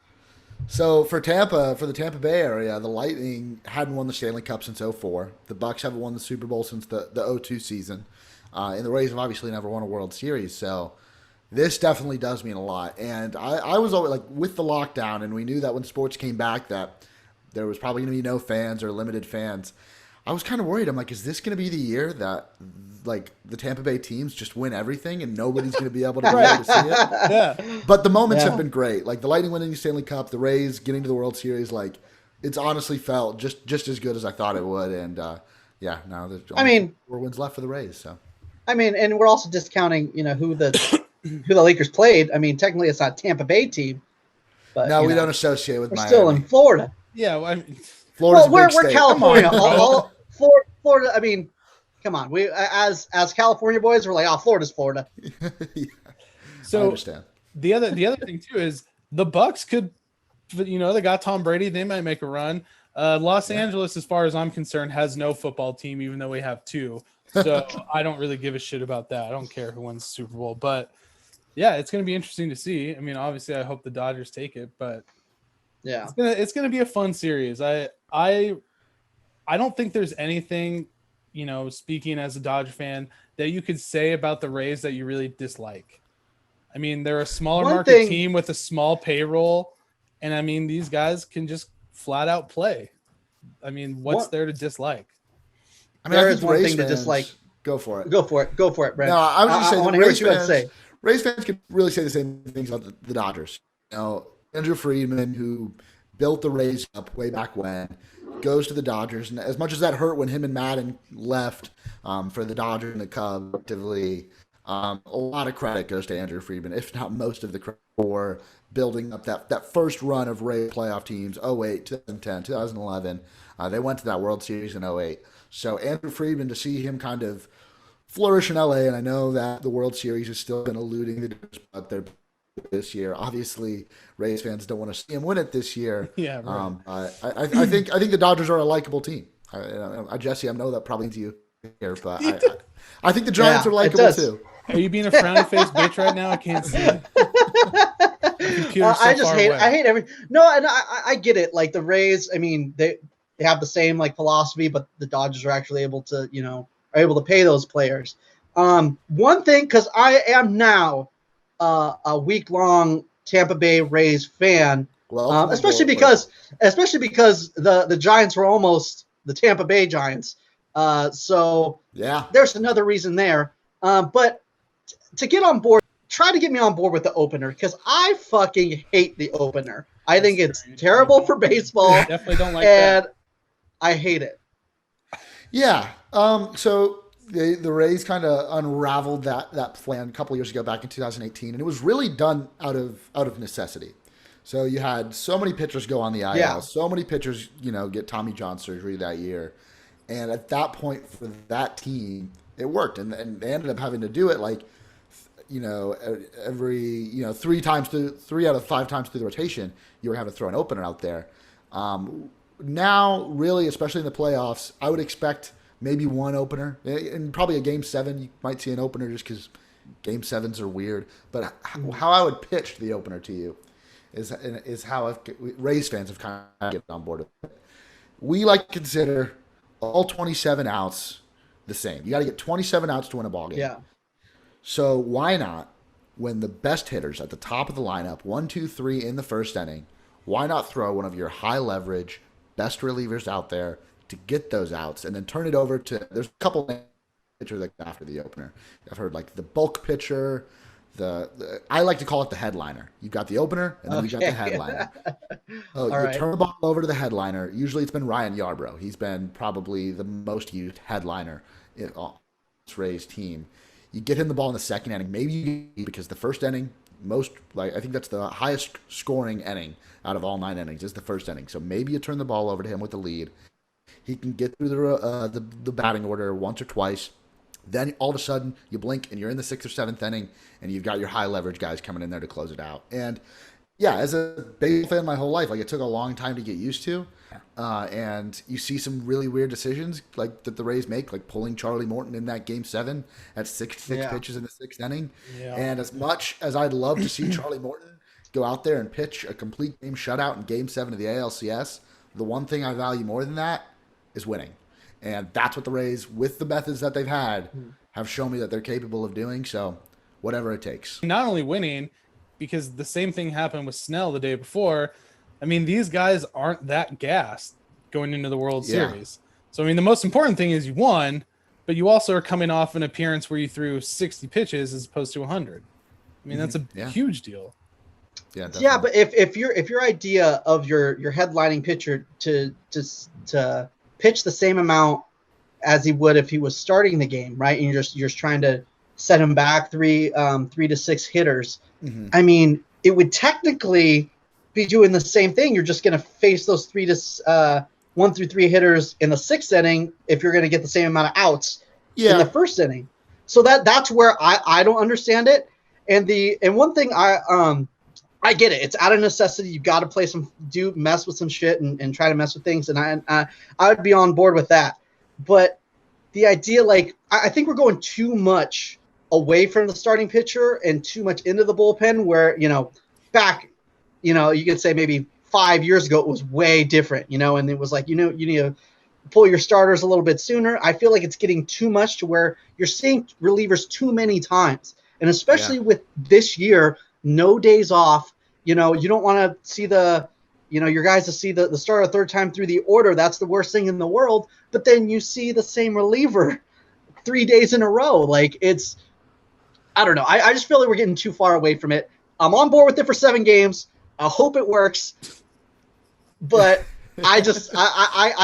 S3: so for the Tampa Bay area, the Lightning hadn't won the Stanley Cup since 2004. The Bucks haven't won the Super Bowl since the 2002 season. And the Rays have obviously never won a World Series. So this definitely does mean a lot. And I was always like with the lockdown, and we knew that when sports came back that there was probably going to be no fans or limited fans. I was kind of worried. I'm like, is this going to be the year that like the Tampa Bay teams just win everything and nobody's going to be able to see it?
S2: Yeah.
S3: But the moments have been great. Like the Lightning winning the Stanley Cup, the Rays getting to the World Series. Like it's honestly felt just as good as I thought it would. And now there's only 4 wins left for the Rays. So
S1: I mean, and we're also discounting who the Lakers played. I mean, technically it's not a Tampa Bay team. But
S3: no, we don't associate with Miami.
S1: Still in Florida.
S2: Yeah, well, I mean,
S3: Florida's
S1: we're
S3: state.
S1: California. Florida. I mean, come on. We as California boys, we're like, oh, Florida's Florida.
S3: Yeah,
S2: so
S3: I understand.
S2: The other thing too is the Bucks could, they got Tom Brady. They might make a run. Los Angeles, as far as I'm concerned, has no football team, even though we have 2. So I don't really give a shit about that. I don't care who wins the Super Bowl, but yeah, it's going to be interesting to see. I mean, obviously, I hope the Dodgers take it, but
S1: yeah,
S2: it's gonna be a fun series. I don't think there's anything, speaking as a Dodger fan, that you could say about the Rays that you really dislike. I mean, they're a smaller market team with a small payroll, and I mean, these guys can just flat out play. I mean, what's there to dislike?
S3: I mean,
S1: there is one thing to dislike.
S3: Go for it.
S1: Go for it, Brent.
S3: No, I was just saying.
S1: I want to hear what you had to say.
S3: Rays fans could really say the same things about the Dodgers. Andrew Friedman, who built the Rays up way back when, goes to the Dodgers, and as much as that hurt when him and Madden left for the Dodgers and the Cubs, actively, a lot of credit goes to Andrew Friedman, if not most of the credit for building up that first run of Rays playoff teams, 2008, 2010, 2011. They went to that World Series in 2008. So Andrew Friedman, to see him kind of flourish in LA, and I know that the World Series has still been eluding the Dodgers, but they're this year. Obviously, Rays fans don't want to see him win it this year.
S2: Yeah, right.
S3: I think the Dodgers are a likable team. Jesse, I know that probably means you here, but I think the Giants are likable too.
S2: Are you being a frowny face bitch right now? I can't see it.
S1: I hate everything. No, and I get it. Like the Rays, I mean, they have the same like philosophy, but the Dodgers are actually able to, pay those players. One thing, because I am now a week-long Tampa Bay Rays fan, especially because the Giants were almost the Tampa Bay Giants. So
S3: yeah,
S1: there's another reason there. But to get on board, try to get me on board with the opener, because I fucking hate the opener. I think it's terrible for baseball.
S2: Definitely don't like that.
S1: And I hate it.
S3: Yeah. So the Rays kind of unraveled that plan a couple years ago, back in 2018, and it was really done out of necessity. So you had so many pitchers go on the IL, so many pitchers, get Tommy John surgery that year, and at that point for that team, it worked, and they ended up having to do it every 3 out of 5 times through the rotation, you were having to throw an opener out there. Now, really, especially in the playoffs, I would expect maybe one opener. And probably a Game 7, you might see an opener just because Game 7s are weird. But how I would pitch the opener to you is how Rays fans have kind of get on board with it. We like to consider all 27 outs the same. You got to get 27 outs to win a ball game.
S1: Yeah.
S3: So why not, when the best hitters at the top of the lineup, 1, 2, 3 in the first inning, why not throw one of your high leverage, best relievers out there to get those outs, and then turn it over to, there's a couple pitchers that after the opener. I've heard like the bulk pitcher, I like to call it the headliner. You've got the opener, and then you got the headliner. Turn the ball over to the headliner. Usually it's been Ryan Yarbrough. He's been probably the most used headliner on this Rays team. You get him the ball in the second inning, maybe because the first inning, I think that's the highest scoring inning out of all 9 innings is the first inning. So maybe you turn the ball over to him with the lead. He can get through the batting order once or twice. Then all of a sudden you blink and you're in the 6th or 7th inning, and you've got your high leverage guys coming in there to close it out. And yeah, as a baseball fan my whole life, like it took a long time to get used to. And you see some really weird decisions like that the Rays make, like pulling Charlie Morton in that Game 7 at 6 pitches in the 6th inning. Yeah. And as much as I'd love to see Charlie Morton go out there and pitch a complete game shutout in Game 7 of the ALCS, the one thing I value more than that is winning. And that's what the Rays, with the methods that they've had, have shown me that they're capable of doing. So whatever it takes.
S2: Not only winning, because the same thing happened with Snell the day before. I mean, these guys aren't that gassed going into the World Series. So, I mean, the most important thing is you won, but you also are coming off an appearance where you threw 60 pitches as opposed to 100. I mean, that's a huge deal.
S3: Yeah, definitely.
S1: Yeah, but if your idea of your headlining pitcher to pitch the same amount as he would if he was starting the game, right? And you're just trying to set him back 3 to 6 hitters. Mm-hmm. I mean, it would technically be doing the same thing. You're just going to face those 1 through 3 hitters in the 6th inning if you're going to get the same amount of outs in the 1st inning. So that's where I don't understand it. And one thing I get it. It's out of necessity. You got to play mess with some shit and try to mess with things. And I would be on board with that. But the idea, like, I think we're going too much away from the starting pitcher and too much into the bullpen where, back, you could say maybe 5 years ago, it was way different, and it was like, you need to pull your starters a little bit sooner. I feel like it's getting too much to where you're seeing relievers too many times. And especially with this year, no days off, you don't want to see your guys to see the starter a third time through the order. That's the worst thing in the world. But then you see the same reliever 3 days in a row. Like I don't know. I just feel like we're getting too far away from it. I'm on board with it for 7 games. I hope it works. But I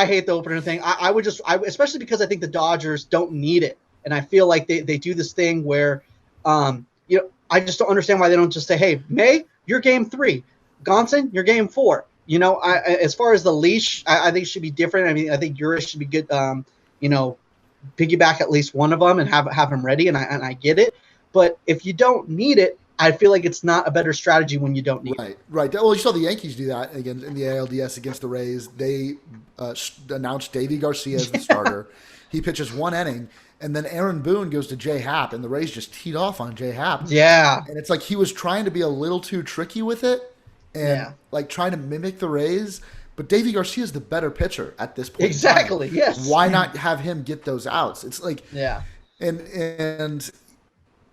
S1: hate the opener thing. I would especially because I think the Dodgers don't need it. And I feel like they do this thing where, I just don't understand why they don't just say, hey, May, you're Game 3. Gonson, you're Game 4. As far as the leash, I think it should be different. I mean, I think Urish should be good, piggyback at least one of them and have him ready. And I get it. But if you don't need it, I feel like it's not a better strategy when you don't need it.
S3: Right. Well, you saw the Yankees do that again in the ALDS against the Rays. They announced Davy Garcia as the starter. He pitches 1 inning, and then Aaron Boone goes to J Happ, and the Rays just teed off on J Happ.
S1: Yeah.
S3: And it's like he was trying to be a little too tricky with it and like trying to mimic the Rays. But Davy Garcia is the better pitcher at this point.
S1: Exactly, yes.
S3: Why not have him get those outs? It's like and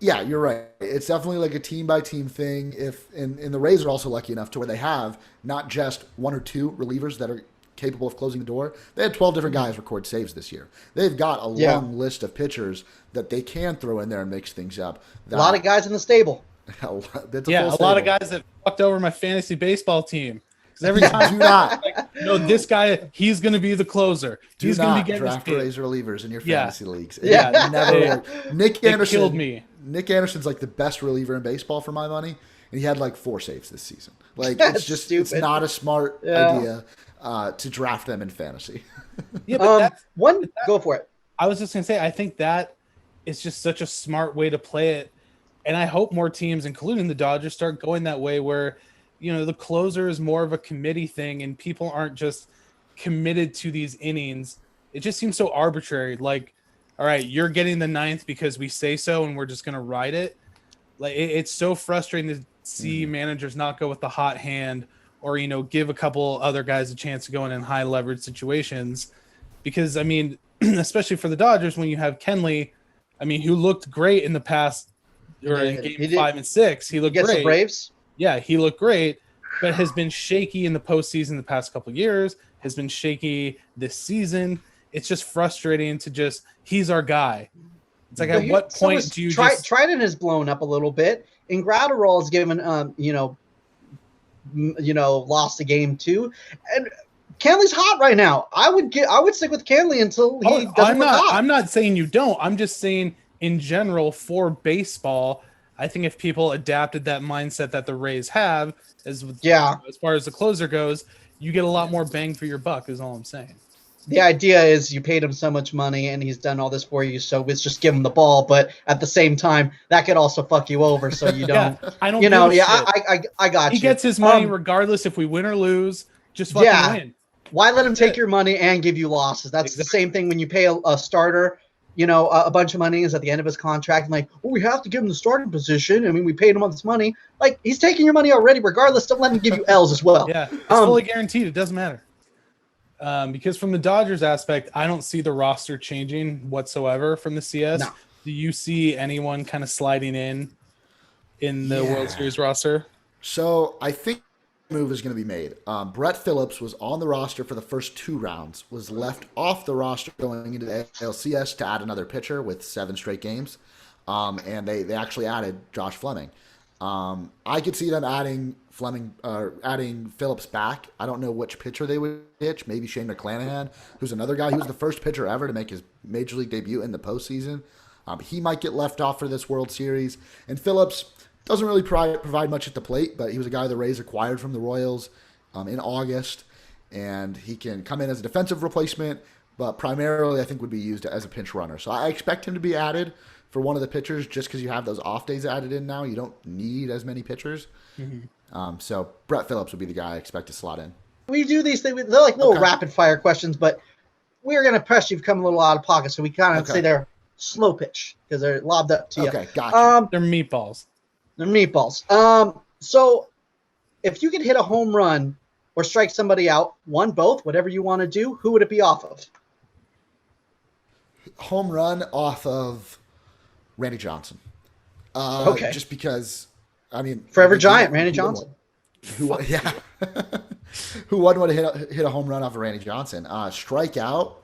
S3: yeah, you're right. It's definitely like a team-by-team thing. And the Rays are also lucky enough to where they have not just 1 or 2 relievers that are capable of closing the door. They had 12 different guys record saves this year. They've got a long list of pitchers that they can throw in there and mix things up.
S1: A lot of guys in the stable.
S2: A lot of guys that fucked over my fantasy baseball team. Because every time
S3: do not.
S2: This guy, he's going to be the closer. He's going to be getting
S3: draft Rays relievers in your fantasy leagues.
S2: Yeah,
S3: never. Nick Anderson
S2: killed me.
S3: Nick Anderson's like the best reliever in baseball for my money, and he had like 4 saves this season. Like it's just
S1: stupid.
S3: It's not a smart idea to draft them in fantasy.
S2: But
S1: go for it.
S2: I was just going to say, I think that is just such a smart way to play it, and I hope more teams, including the Dodgers, start going that way where the closer is more of a committee thing and people aren't just committed to these innings. It just seems so arbitrary. Like, all right, you're getting the ninth because we say so and we're just going to ride it. Like, it's so frustrating to see managers not go with the hot hand or, give a couple other guys a chance to go in high leverage situations. Because, I mean, especially for the Dodgers, when you have Kenley, I mean, who looked great in the past, or in game 5 and 6, he looked great.
S1: The Braves?
S2: Yeah, he looked great, but has been shaky in the postseason the past couple of years, has been shaky this season. It's just frustrating to he's our guy. It's like, at what point do you
S1: Trident has blown up a little bit, and Gratterall has given, lost a game too, and Canley's hot right now. I would stick with Canley until he doesn't look hot.
S2: I'm not saying you don't. I'm just saying in general for baseball, I think if people adapted that mindset that the Rays have, as far as the closer goes, you get a lot more bang for your buck. Is all I'm saying.
S1: The idea is you paid him so much money and he's done all this for you, so it's just give him the ball. But at the same time, that could also fuck you over, so you don't.
S2: I don't.
S1: I got you.
S2: He gets his money regardless if we win or lose. Just fucking win.
S1: Why let him take your money and give you losses? That's the same thing when you pay a starter, a bunch of money is at the end of his contract. And like, we have to give him the starting position. I mean, we paid him all this money. Like, he's taking your money already. Regardless, don't let him give you L's as well.
S2: Yeah, it's fully guaranteed. It doesn't matter. Because from the Dodgers aspect, I don't see the roster changing whatsoever from the CS. No. Do you see anyone kind of sliding in the World Series roster?
S3: So I think move is going to be made. Brett Phillips was on the roster for the first 2 rounds, was left off the roster going into the NLCS to add another pitcher with 7 straight games, and they actually added Josh Fleming. I could see them adding Phillips back. I don't know which pitcher they would pitch. Maybe Shane McClanahan, who's another guy. He was the first pitcher ever to make his major league debut in the postseason. He might get left off for this World Series. And Phillips doesn't really provide much at the plate, but he was a guy the Rays acquired from the Royals in August. And he can come in as a defensive replacement, but primarily I think would be used as a pinch runner. So I expect him to be added for one of the pitchers just because you have those off days added in now. You don't need as many pitchers. So Brett Phillips would be the guy I expect to slot in.
S1: We do these things. They're like little rapid fire questions, but we're going to press you've come a little out of pocket. So we kind of say they're slow pitch because they're lobbed up to you.
S3: Okay, gotcha.
S2: They're meatballs.
S1: So if you could hit a home run or strike somebody out, one, both, whatever you want to do, who would it be off of?
S3: Home run off of Randy Johnson. Just because, I mean,
S1: Forever Giant, Randy Johnson.
S3: Who wouldn't want to hit a home run off of Randy Johnson? Strike out.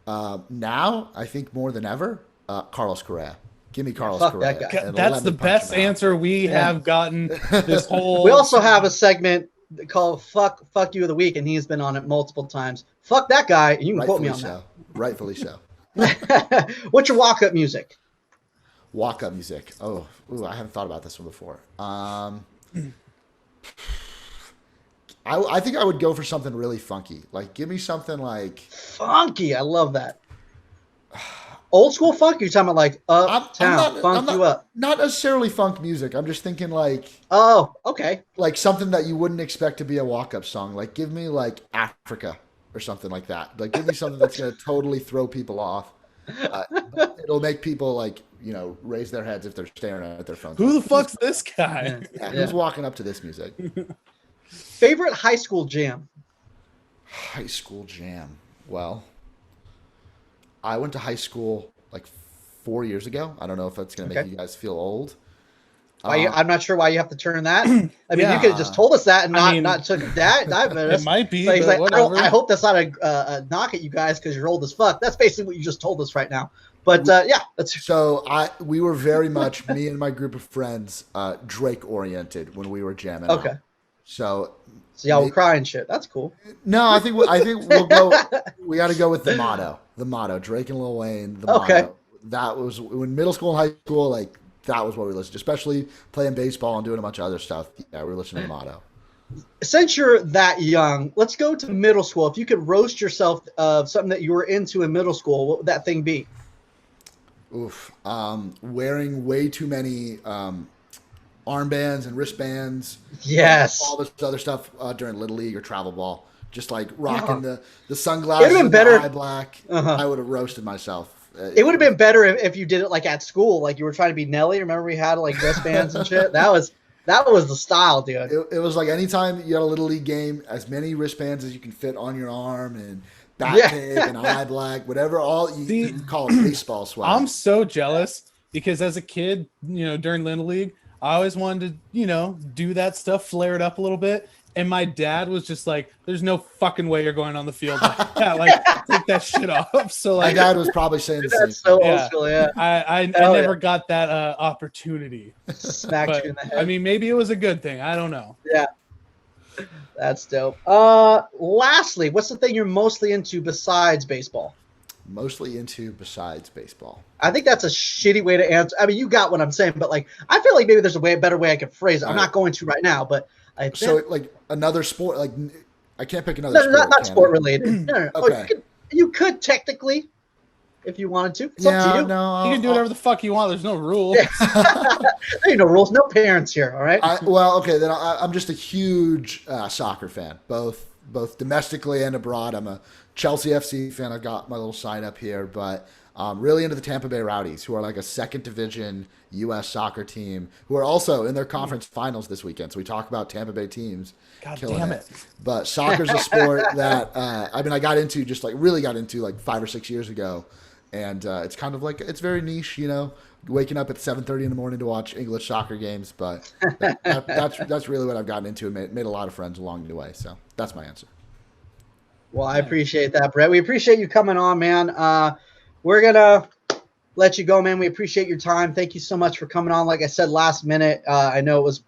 S3: Now, I think more than ever, Carlos Correa. Give me Carlos Correa.
S1: That guy.
S2: That's the best answer we have gotten this whole.
S1: We also have a segment called "Fuck You of the Week," and he's been on it multiple times. Fuck that guy. You can quote me on that.
S3: Rightfully so.
S1: What's your walk-up music?
S3: Walk-up music. Oh, I haven't thought about this one before. I think I would go for something really funky. Like, give me something like
S1: funky. I love that. Old school funk. You're talking about like uptown funk you up.
S3: Not necessarily funk music. I'm just thinking like.
S1: Oh, okay.
S3: Like something that you wouldn't expect to be a walk-up song. Like, give me like Africa or something like that. Like, give me something that's gonna totally throw people off. It'll make people like raise their heads if they're staring at their phones.
S2: Who the fuck's this guy?
S3: Who's walking up to this music?
S1: Favorite high school jam?
S3: High school jam. Well, I went to high school like 4 years ago. I don't know if that's going to make you guys feel old.
S1: I'm not sure why you have to turn that. I mean, you could have just told us that and not took that.
S2: It might be.
S1: But he's like,
S2: whatever.
S1: I hope that's not a knock at you guys because you're old as fuck. That's basically what you just told us right now. But that's
S3: so. We were very much me and my group of friends Drake oriented when we were jamming.
S1: Okay.
S3: Out. So
S1: y'all were crying shit. That's cool.
S3: No, I think we'll go. We got to go with the motto. The motto. Drake and Lil Wayne. The motto. That was when middle school and high school. Like that was what we listened to, especially playing baseball and doing a bunch of other stuff. Yeah, we were listening to the motto.
S1: Since you're that young, let's go to middle school. If you could roast yourself of something that you were into in middle school, what would that thing be?
S3: Wearing way too many armbands and wristbands.
S1: Yes.
S3: All this other stuff during Little League or travel ball. Just like rocking the
S1: It'd
S3: sunglasses
S1: have been
S3: and
S1: better.
S3: the eye black. I would have roasted myself.
S1: It would have been better if you did it like at school, like you were trying to be Nelly. Remember we had like wristbands and shit? That was the style, dude.
S3: It was like anytime you had a Little League game, as many wristbands as you can fit on your arm and back tape and eye black, whatever. All you call it baseball swag.
S2: I'm so jealous because as a kid, during Little League, I always wanted to, do that stuff, flare it up a little bit. And my dad was just like, "There's no fucking way you're going on the field like that. Like, take that shit off." So like,
S3: my dad was probably saying the same.
S1: That's so old school, yeah.
S2: I never got that opportunity.
S1: Smacked you in the head.
S2: I mean, maybe it was a good thing. I don't know.
S1: Yeah, that's dope. Lastly, what's the thing you're mostly into besides baseball?
S3: Mostly into besides baseball.
S1: I think that's a shitty way to answer. I mean, you got what I'm saying, but like, I feel like maybe there's a better way I could phrase it. I'm not going to right now, but I think
S3: so like another sport. Like I can't pick another. sport,
S1: not sport related. No.
S3: Okay.
S1: You could technically, if you wanted to. It's up to you.
S3: No,
S2: You can do whatever the fuck you want. There's no rules.
S1: There ain't no rules, no parents here. All right.
S3: Okay. Then I'm just a huge soccer fan, both domestically and abroad. I'm a Chelsea FC fan. I've got my little sign up here, but really into the Tampa Bay Rowdies, who are like a second division U.S. soccer team, who are also in their conference finals this weekend. So we talk about Tampa Bay teams.
S2: God damn it.
S3: But soccer's a sport that I got into really got into like 5 or 6 years ago. And it's kind of like, it's very niche, waking up at 7:30 in the morning to watch English soccer games. But that's really what I've gotten into and made a lot of friends along the way. So that's my answer.
S1: Well, I appreciate that, Brett. We appreciate you coming on, man. We're going to let you go, man. We appreciate your time. Thank you so much for coming on. Like I said, last minute, I know it was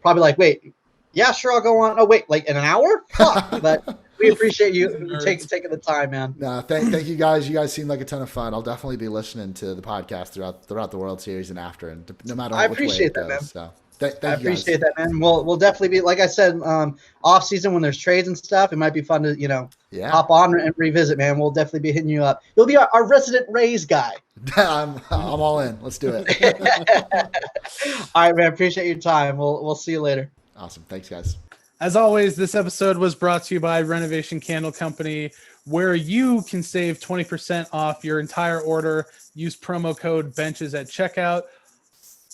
S1: probably like, wait, yeah, sure, I'll go on. Oh, wait, like in an hour? Fuck. But we appreciate you taking the time, man.
S3: No, thank you guys. You guys seem like a ton of fun. I'll definitely be listening to the podcast throughout the World Series and after, and no matter which way it goes.
S1: Man.
S3: So
S1: I appreciate that, man. We'll definitely be, like I said, off season when there's trades and stuff. It might be fun to hop on and revisit, man. We'll definitely be hitting you up. You'll be our resident Rays guy.
S3: I'm all in. Let's do it.
S1: All right, man. Appreciate your time. We'll see you later.
S3: Awesome. Thanks, guys.
S2: As always, this episode was brought to you by Renovation Candle Company, where you can save 20% off your entire order. Use promo code BENCHES at checkout.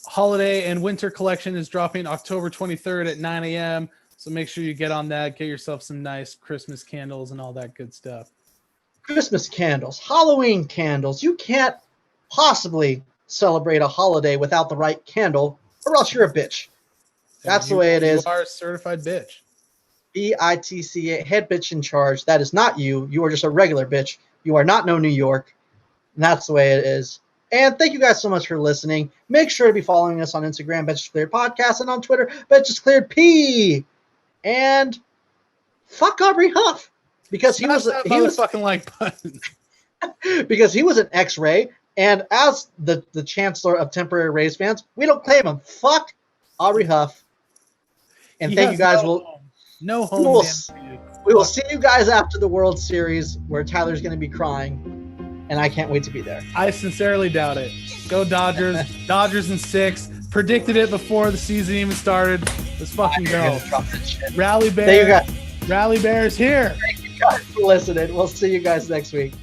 S2: Holiday and winter collection is dropping October 23rd at 9 a.m. So make sure you get on that. Get yourself some nice Christmas candles and all that good stuff.
S1: Christmas candles, Halloween candles. You can't possibly celebrate a holiday without the right candle, or else you're a bitch. That's the way it is.
S2: You are a certified bitch.
S1: BITC, head bitch in charge. That is not you. You are just a regular bitch. You are not no New York. And that's the way it is. And thank you guys so much for listening. Make sure to be following us on Instagram, Benches Cleared Podcast, and on Twitter, Benches Cleared P. And fuck Aubrey Huff, because he was
S2: fucking like button.
S1: because he was an X-ray, and as the chancellor of temporary Rays fans, we don't claim him. Fuck Aubrey Huff. And thank you guys.
S2: No home.
S1: We will see you guys after the World Series, where Tyler's going to be crying. And I can't wait to be there.
S2: I sincerely doubt it. Go Dodgers. Dodgers in 6. Predicted it before the season even started. Let's fucking go. Rally Bears.
S1: There you go.
S2: Rally Bears here.
S1: Thank you guys for listening. We'll see you guys next week.